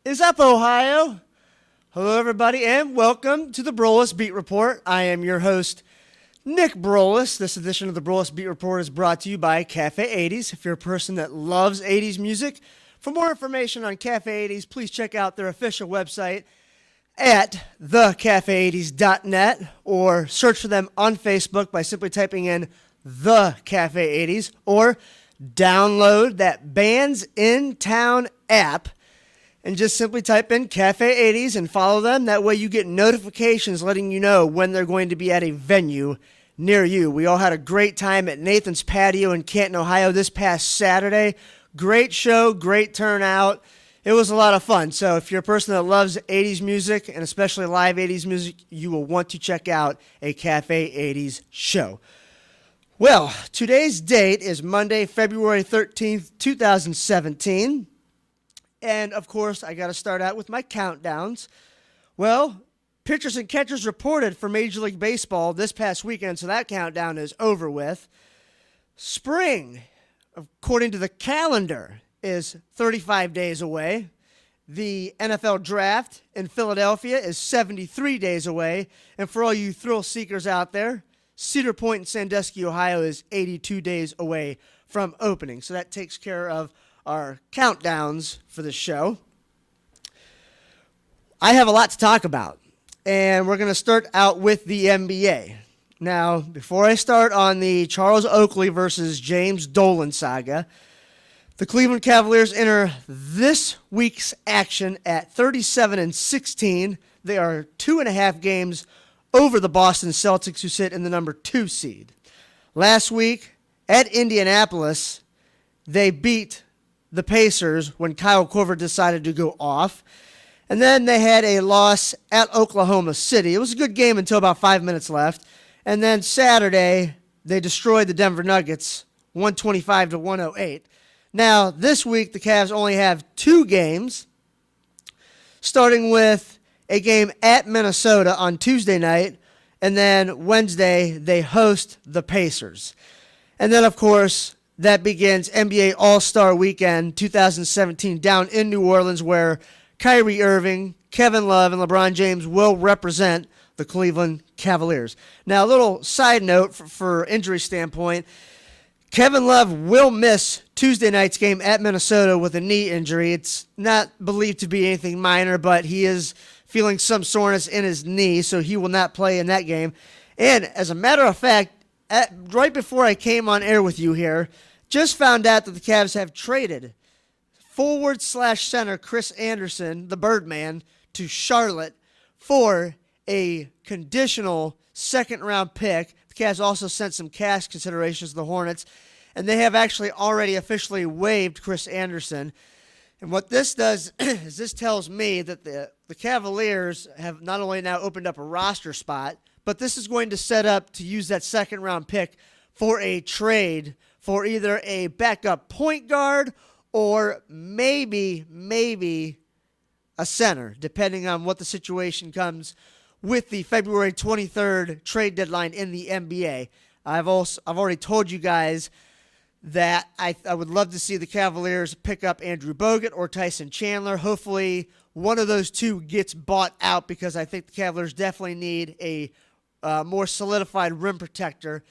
is up, Ohio? Hello, everybody, and welcome to the Broulis Beat Report. I am your host, Nick Broulis. This edition of the Broulis Beat Report is brought to you by Cafe 80s. If you're a person that loves 80s music, for more information on Cafe 80s, please check out their official website at thecafe80s.net or search for them on Facebook by simply typing in The Cafe 80s or download that Bands in Town app and just simply type in Cafe 80s and follow them. That way you get notifications letting you know when they're going to be at a venue near you. We all had a great time at Nathan's Patio in Canton, Ohio this past Saturday. Great show, great turnout. It was a lot of fun. So if you're a person that loves 80s music and especially live 80s music, you will want to check out a Cafe 80s show. Well, today's date is Monday, February 13th, 2017. And, of course, I got to start out with my countdowns. Well, pitchers and catchers reported for Major League Baseball this past weekend, so that countdown is over with. Spring, according to the calendar, is 35 days away. The NFL Draft in Philadelphia is 73 days away. And for all you thrill seekers out there, Cedar Point in Sandusky, Ohio is 82 days away from opening. So that takes care of our countdowns for the show. I have a lot to talk about, and we're going to start out with the NBA. Now, before I start on the Charles Oakley versus James Dolan saga, the Cleveland Cavaliers enter this week's action at 37-16. They are 2.5 games over the Boston Celtics, who sit in the number 2 seed. Last week at Indianapolis, they beat the Pacers when Kyle Korver decided to go off. And then they had a loss at Oklahoma City. It was a good game until about 5 minutes left. And then Saturday, they destroyed the Denver Nuggets 125-108. Now, this week, the Cavs only have 2 games, starting with a game at Minnesota on Tuesday night, and then Wednesday, they host the Pacers. And then, of course, that begins NBA All-Star Weekend 2017 down in New Orleans, where Kyrie Irving, Kevin Love, and LeBron James will represent the Cleveland Cavaliers. Now, a little side note for injury standpoint, Kevin Love will miss Tuesday night's game at Minnesota with a knee injury. It's not believed to be anything minor, but he is feeling some soreness in his knee, so he will not play in that game. And as a matter of fact, right before I came on air with you here, just found out that the Cavs have traded forward/center Chris Anderson, the Birdman, to Charlotte for a conditional second-round pick. The Cavs also sent some cash considerations to the Hornets, and they have actually already officially waived Chris Anderson. And what this does is this tells me that the Cavaliers have not only now opened up a roster spot, but this is going to set up to use that second-round pick for a trade for either a backup point guard or maybe a center, depending on what the situation comes with the February 23rd trade deadline in the NBA. I've already told you guys that I would love to see the Cavaliers pick up Andrew Bogut or Tyson Chandler. Hopefully one of those two gets bought out, because I think the Cavaliers definitely need a more solidified rim protector.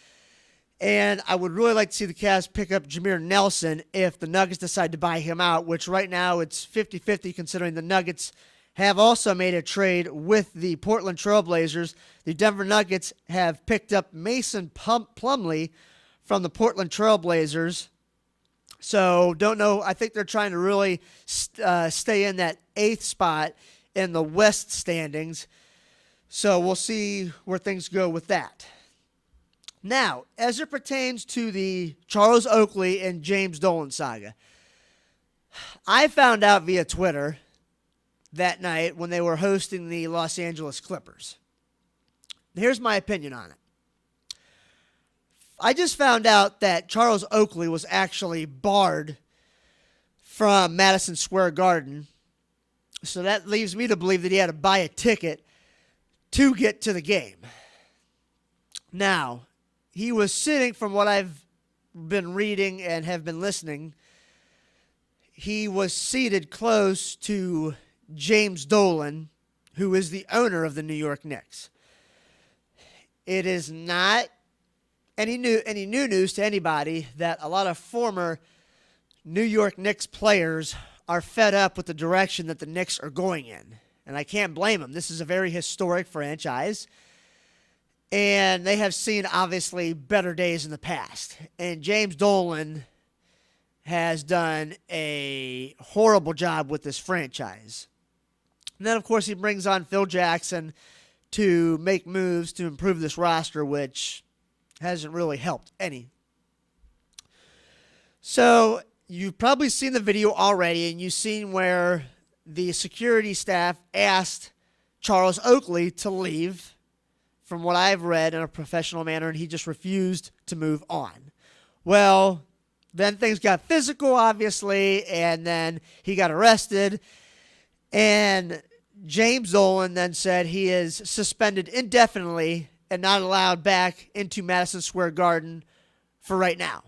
And I would really like to see the Cavs pick up Jameer Nelson if the Nuggets decide to buy him out, which right now it's 50-50, considering the Nuggets have also made a trade with the Portland Trail Blazers. The Denver Nuggets have picked up Mason Plumlee from the Portland Trail Blazers. So don't know. I think they're trying to really stay in that 8th spot in the West standings. So we'll see where things go with that. Now, as it pertains to the Charles Oakley and James Dolan saga, I found out via Twitter that night when they were hosting the Los Angeles Clippers. Here's my opinion on it. I just found out that Charles Oakley was actually barred from Madison Square Garden. So that leaves me to believe that he had to buy a ticket to get to the game. Now, he was sitting, from what I've been reading and have been listening, he was seated close to James Dolan, who is the owner of the New York Knicks. It is not any new news to anybody that a lot of former New York Knicks players are fed up with the direction that the Knicks are going in. And I can't blame them. This is a very historic franchise. And they have seen, obviously, better days in the past. And James Dolan has done a horrible job with this franchise. And then, of course, he brings on Phil Jackson to make moves to improve this roster, which hasn't really helped any. So you've probably seen the video already, and you've seen where the security staff asked Charles Oakley to leave, from what I've read, in a professional manner, and he just refused to move on. Well, then things got physical, obviously, and then he got arrested, and James Dolan then said he is suspended indefinitely and not allowed back into Madison Square Garden for right now.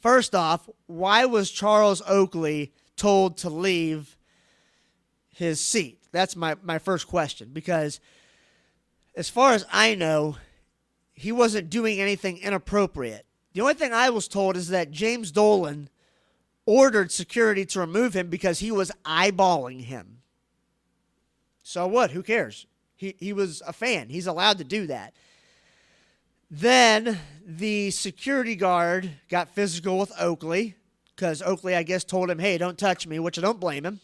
First off, why was Charles Oakley told to leave his seat? That's my first question, because as far as I know, he wasn't doing anything inappropriate. The only thing I was told is that James Dolan ordered security to remove him because he was eyeballing him. So what? Who cares? He was a fan. He's allowed to do that. Then the security guard got physical with Oakley because Oakley, I guess, told him, hey, don't touch me, which I don't blame him.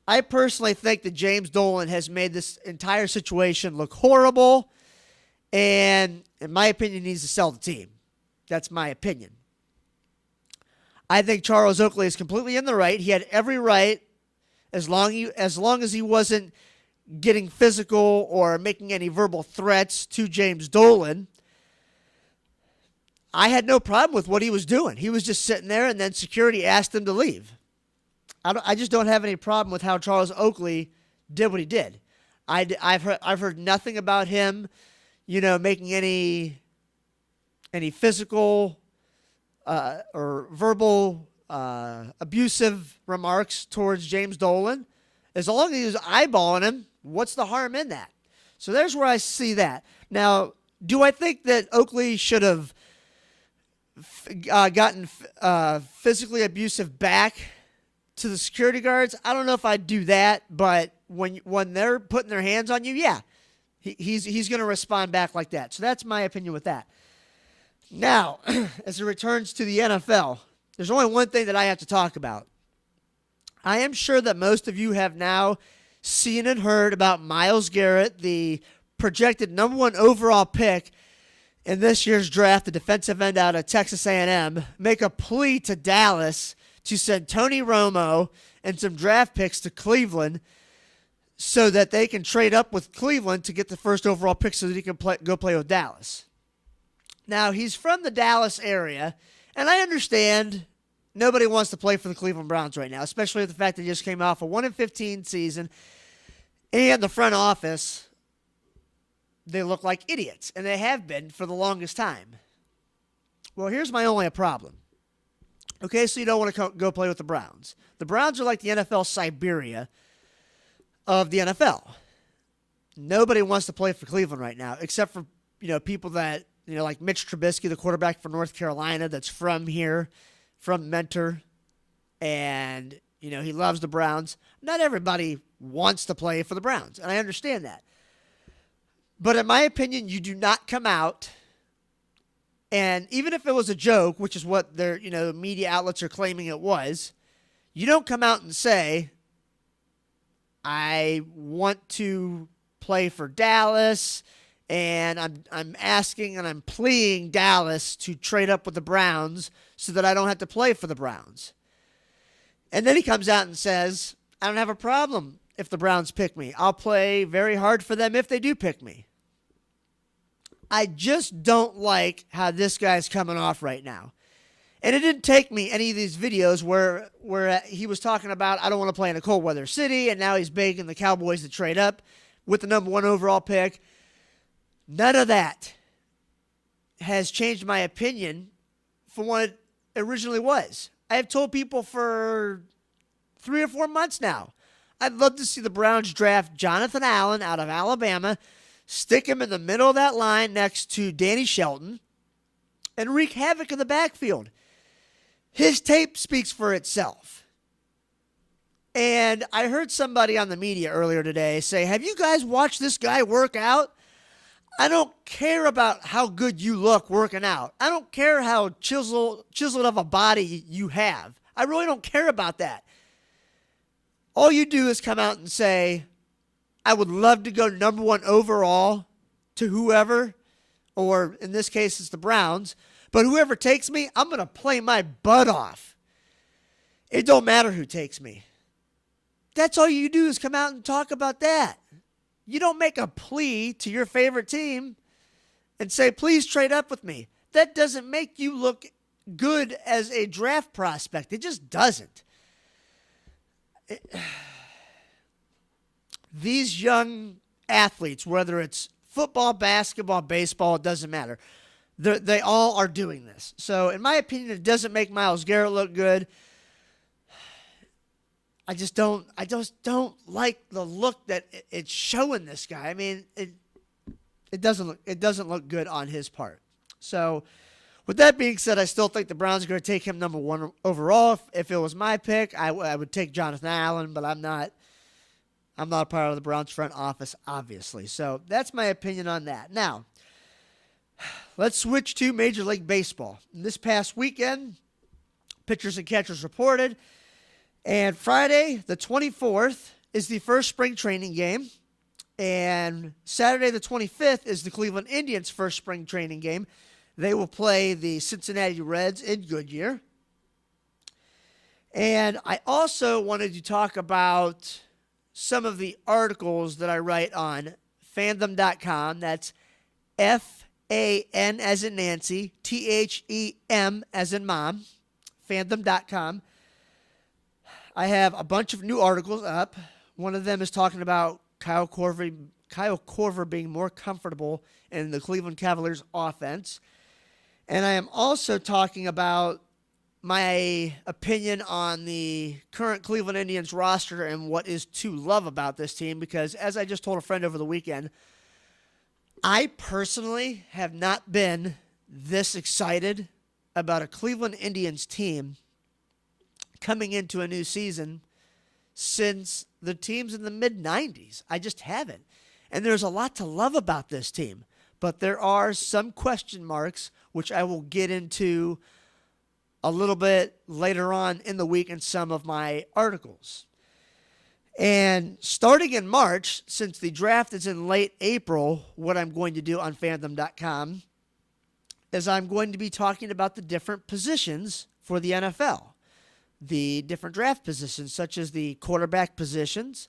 I personally think that James Dolan has made this entire situation look horrible, and in my opinion, he needs to sell the team. That's my opinion. I think Charles Oakley is completely in the right. He had every right, as long as he wasn't getting physical or making any verbal threats to James Dolan. I had no problem with what he was doing. He was just sitting there, and then security asked him to leave. I just don't have any problem with how Charles Oakley did what he did. I've heard nothing about him, making any physical or verbal abusive remarks towards James Dolan. As long as he was eyeballing him, what's the harm in that? So there's where I see that. Now, do I think that Oakley should have gotten physically abusive back to the security guards? I don't know if I'd do that, but when they're putting their hands on you, yeah, he's going to respond back like that. So that's my opinion with that. Now, as it returns to the NFL, there's only one thing that I have to talk about. I am sure that most of you have now seen and heard about Myles Garrett, the projected number 1 overall pick in this year's draft, the defensive end out of Texas A&M, make a plea to Dallas to send Tony Romo and some draft picks to Cleveland so that they can trade up with Cleveland to get the first overall pick so that he can go play with Dallas. Now, he's from the Dallas area, and I understand nobody wants to play for the Cleveland Browns right now, especially with the fact that he just came off a 1-15 season, and the front office, they look like idiots, and they have been for the longest time. Well, here's my only problem. Okay, so you don't want to go play with the Browns. The Browns are like the NFL Siberia of the NFL. Nobody wants to play for Cleveland right now, except for people that like Mitch Trubisky, the quarterback for North Carolina, that's from here, from Mentor, and he loves the Browns. Not everybody wants to play for the Browns, and I understand that. But in my opinion, you do not come out. And even if it was a joke, which is what their media outlets are claiming it was, you don't come out and say, I want to play for Dallas, and I'm asking and I'm pleading Dallas to trade up with the Browns so that I don't have to play for the Browns. And then he comes out and says, I don't have a problem if the Browns pick me. I'll play very hard for them if they do pick me. I just don't like how this guy's coming off right now. And it didn't take me any of these videos where he was talking about, I don't want to play in a cold weather city, and now he's begging the Cowboys to trade up with the number 1 overall pick. None of that has changed my opinion from what it originally was. I have told people for 3 or 4 months now. I'd love to see the Browns draft Jonathan Allen out of Alabama, stick him in the middle of that line next to Danny Shelton, and wreak havoc in the backfield. His tape speaks for itself. And I heard somebody on the media earlier today say, have you guys watched this guy work out? I don't care about how good you look working out. I don't care how chiseled of a body you have. I really don't care about that. All you do is come out and say, I would love to go number 1 overall to whoever, or in this case it's the Browns, but whoever takes me, I'm going to play my butt off. It don't matter who takes me. That's all you do is come out and talk about that. You don't make a plea to your favorite team and say, please trade up with me. That doesn't make you look good as a draft prospect. It just doesn't. These young athletes, whether it's football, basketball, baseball, it doesn't matter. They all are doing this. So in my opinion, it doesn't make Myles Garrett look good. I just don't like the look that it's showing this guy. I mean, it doesn't look good on his part. So with that being said, I still think the Browns are going to take him number 1 overall. If it was my pick, I would take Jonathan Allen, but I'm not a part of the Browns front office, obviously. So that's my opinion on that. Now, let's switch to Major League Baseball. This past weekend, pitchers and catchers reported. And Friday, the 24th, is the first spring training game. And Saturday, the 25th, is the Cleveland Indians' first spring training game. They will play the Cincinnati Reds in Goodyear. And I also wanted to talk about some of the articles that I write on fandom.com. That's F-A-N as in Nancy, T-H-E-M as in mom, fandom.com. I have a bunch of new articles up. One of them is talking about Kyle Korver being more comfortable in the Cleveland Cavaliers offense. And I am also talking about my opinion on the current Cleveland Indians roster and what is to love about this team, because as I just told a friend over the weekend, I personally have not been this excited about a Cleveland Indians team coming into a new season since the teams in the mid-90s. I just haven't. And there's a lot to love about this team, but there are some question marks, which I will get into a little bit later on in the week in some of my articles. And starting in March, since the draft is in late April, what I'm going to do on fandom.com is I'm going to be talking about the different positions for the NFL. The different draft positions, such as the quarterback positions,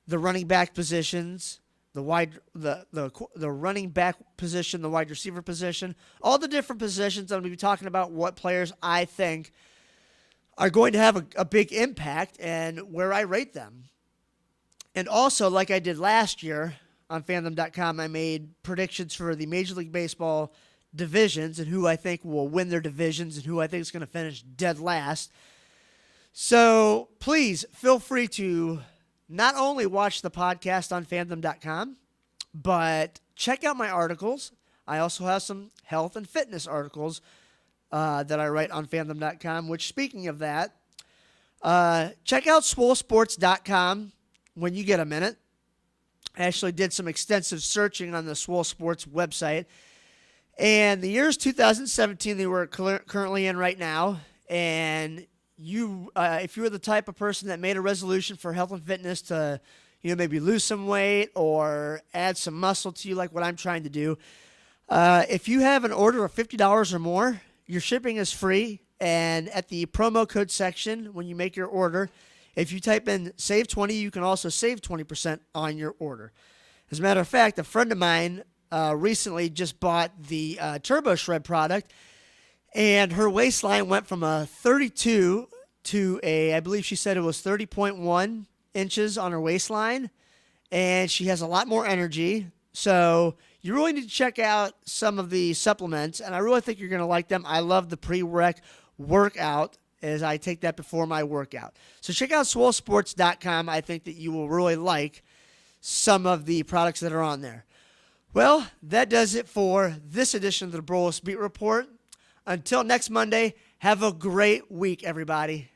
the running back positions, the running back position, the wide receiver position, all the different positions. I'm going to be talking about what players I think are going to have a big impact and where I rate them. And also, like I did last year on fandom.com, I made predictions for the Major League Baseball divisions and who I think will win their divisions and who I think is going to finish dead last. So please feel free to not only watch the podcast on fandom.com, but check out my articles. I also have some health and fitness articles that I write on fandom.com, which, speaking of that, check out swolesports.com when you get a minute. I actually did some extensive searching on the Swole Sports website. And the year is 2017 that we're currently in right now. And if you were the type of person that made a resolution for health and fitness to, maybe lose some weight or add some muscle to you, like what I'm trying to do, if you have an order of $50 or more, your shipping is free. And at the promo code section, when you make your order, if you type in save 20, you can also save 20% on your order. As a matter of fact, a friend of mine recently just bought the Turbo Shred product, and her waistline went from a 32 to I believe she said it was 30.1 inches on her waistline, and she has a lot more energy. So you really need to check out some of the supplements, and I really think you're going to like them. I love the pre-rec workout, as I take that before my workout. So check out swolesports.com. I think that you will really like some of the products that are on there. Well, that does it for this edition of the Broulis Beat Report. Until next Monday, have a great week, everybody.